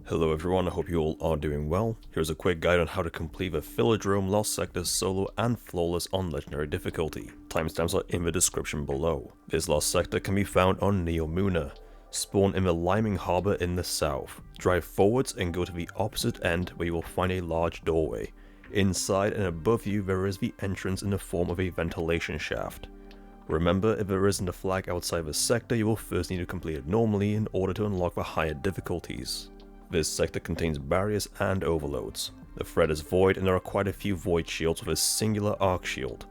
Hello everyone, I hope you all are doing well. Here's a quick guide on how to complete the Thrilladrome Lost Sector solo and flawless on legendary difficulty. Timestamps are in the description below. This lost sector can be found on Neomuna. Spawn in the Liming Harbour in the south. Drive forwards and go to the opposite end where you will find a large doorway. Inside and above you there is the entrance in the form of a ventilation shaft. Remember, if there isn't a flag outside the sector, you will first need to complete it normally in order to unlock the higher difficulties. This sector contains barriers and overloads. The threat is void and there are quite a few void shields with a singular arc shield.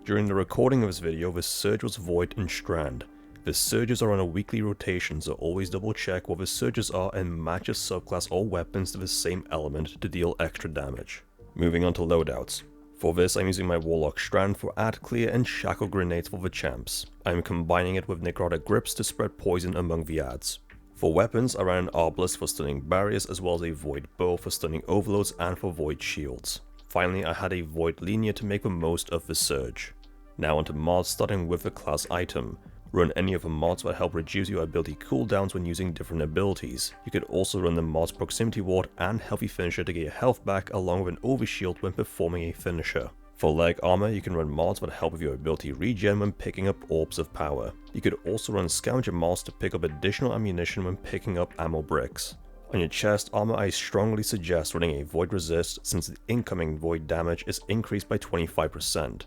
During the recording of this video, the surge was void and strand. The surges are on a weekly rotation, so always double check what the surges are and match a subclass or weapons to the same element to deal extra damage. Moving on to loadouts. For this, I'm using my Warlock Strand for Ad Clear and Shackle Grenades for the champs. I'm combining it with Necrotic Grips to spread poison among the ads. For weapons, I ran an Arbalest for stunning barriers as well as a Void Bow for stunning overloads and for void shields. Finally, I had a Void Linear to make the most of the surge. Now onto mods, starting with the class item. Run any of the mods that help reduce your ability cooldowns when using different abilities. You could also run the mods Proximity Ward and Healthy Finisher to get your health back along with an Overshield when performing a finisher. For leg armor, you can run mods that help with your ability regen when picking up Orbs of Power. You could also run Scavenger mods to pick up additional ammunition when picking up ammo bricks. On your chest armor, I strongly suggest running a Void Resist since the incoming void damage is increased by 25%.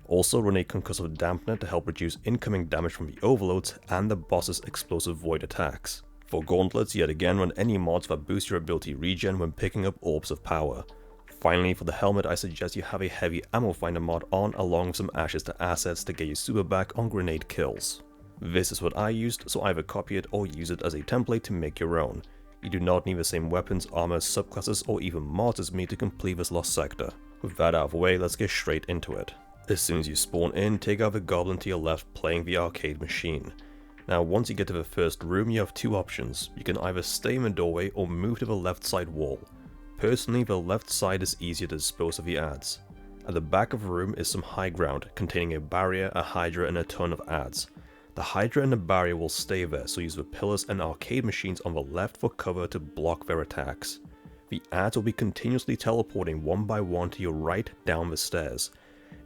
Also run a Concussive Dampener to help reduce incoming damage from the overloads and the boss's explosive void attacks. For gauntlets, yet again run any mods that boost your ability regen when picking up Orbs of Power. Finally, for the helmet, I suggest you have a heavy ammo finder mod on along with some ashes to assets to get your super back on grenade kills. This is what I used, so either copy it or use it as a template to make your own. You do not need the same weapons, armor, subclasses, or even mods as me to complete this lost sector. With that out of the way, let's get straight into it. As soon as you spawn in, take out the goblin to your left playing the arcade machine. Now once you get to the first room, you have two options. You can either stay in the doorway or move to the left side wall. Personally, the left side is easier to dispose of the ads. At the back of the room is some high ground, containing a barrier, a hydra and a ton of ads. The hydra and the barrier will stay there, so use the pillars and arcade machines on the left for cover to block their attacks. The ads will be continuously teleporting one by one to your right down the stairs.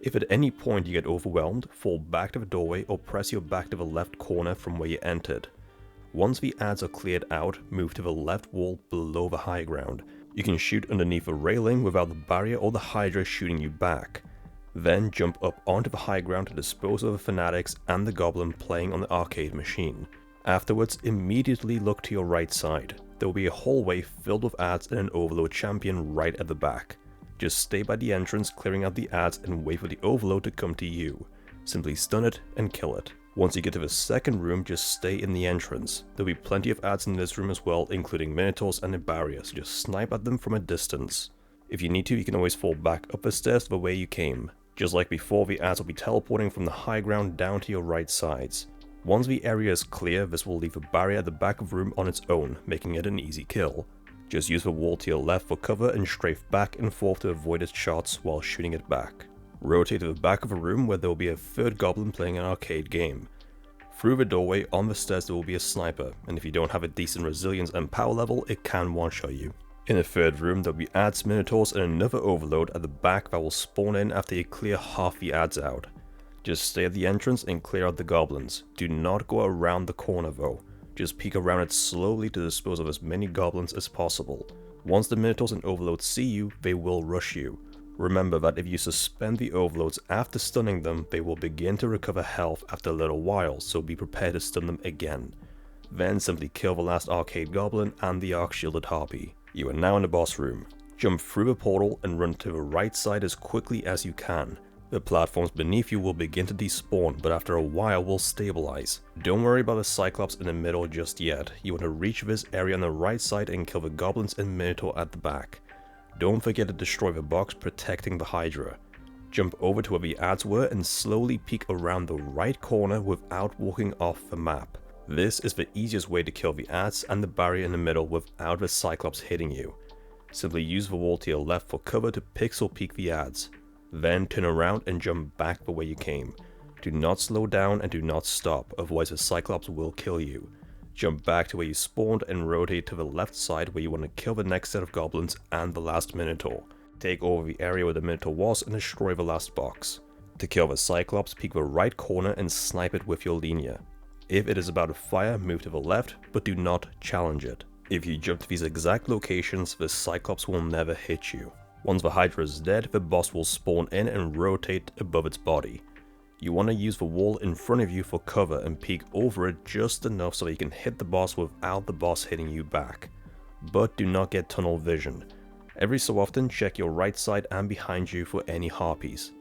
If at any point you get overwhelmed, fall back to the doorway or press your back to the left corner from where you entered. Once the ads are cleared out, move to the left wall below the high ground. You can shoot underneath a railing without the barrier or the hydra shooting you back. Then jump up onto the high ground to dispose of the fanatics and the goblin playing on the arcade machine. Afterwards, immediately look to your right side. There will be a hallway filled with ads and an overload champion right at the back. Just stay by the entrance clearing out the ads and wait for the overload to come to you. Simply stun it and kill it. Once you get to the second room, just stay in the entrance. There'll be plenty of ads in this room as well, including minotaurs and a barrier, so just snipe at them from a distance. If you need to, you can always fall back up the stairs the way you came. Just like before, the ads will be teleporting from the high ground down to your right sides. Once the area is clear, this will leave a barrier at the back of the room on its own, making it an easy kill. Just use the wall to your left for cover and strafe back and forth to avoid its shots while shooting it back. Rotate to the back of a room where there will be a third goblin playing an arcade game. Through the doorway on the stairs there will be a sniper, and if you don't have a decent resilience and power level, it can one-shot you. In the third room there will be ads, minotaurs and another overload at the back that will spawn in after you clear half the ads out. Just stay at the entrance and clear out the goblins. Do not go around the corner though. Just peek around it slowly to dispose of as many goblins as possible. Once the minotaurs and overloads see you, they will rush you. Remember that if you suspend the overloads after stunning them, they will begin to recover health after a little while, so be prepared to stun them again. Then simply kill the last arcade goblin and the arc shielded harpy. You are now in the boss room. Jump through the portal and run to the right side as quickly as you can. The platforms beneath you will begin to despawn, but after a while will stabilize. Don't worry about the Cyclops in the middle just yet. You want to reach this area on the right side and kill the goblins and minotaur at the back. Don't forget to destroy the box protecting the hydra. Jump over to where the ads were and slowly peek around the right corner without walking off the map. This is the easiest way to kill the ads and the barrier in the middle without the Cyclops hitting you. Simply use the wall to your left for cover to pixel peek the ads. Then turn around and jump back the way you came. Do not slow down and do not stop, otherwise the Cyclops will kill you. Jump back to where you spawned and rotate to the left side where you want to kill the next set of goblins and the last Minotaur. Take over the area where the Minotaur was and destroy the last box. To kill the Cyclops, peek the right corner and snipe it with your linear. If it is about to fire, move to the left, but do not challenge it. If you jump to these exact locations, the Cyclops will never hit you. Once the Hydra is dead, the boss will spawn in and rotate above its body. You want to use the wall in front of you for cover and peek over it just enough so that you can hit the boss without the boss hitting you back. But do not get tunnel vision. Every so often check your right side and behind you for any harpies.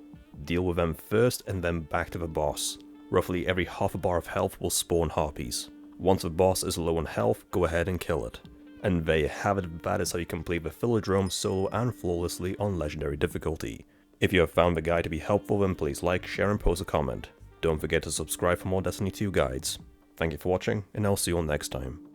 Deal with them first and then back to the boss. Roughly every half a bar of health will spawn harpies. Once the boss is low on health, go ahead and kill it. And there you have it, that is how you complete the Thrilladrome solo and flawlessly on legendary difficulty. If you have found the guide to be helpful, then please like, share and post a comment. Don't forget to subscribe for more Destiny 2 guides. Thank you for watching, and I'll see you all next time.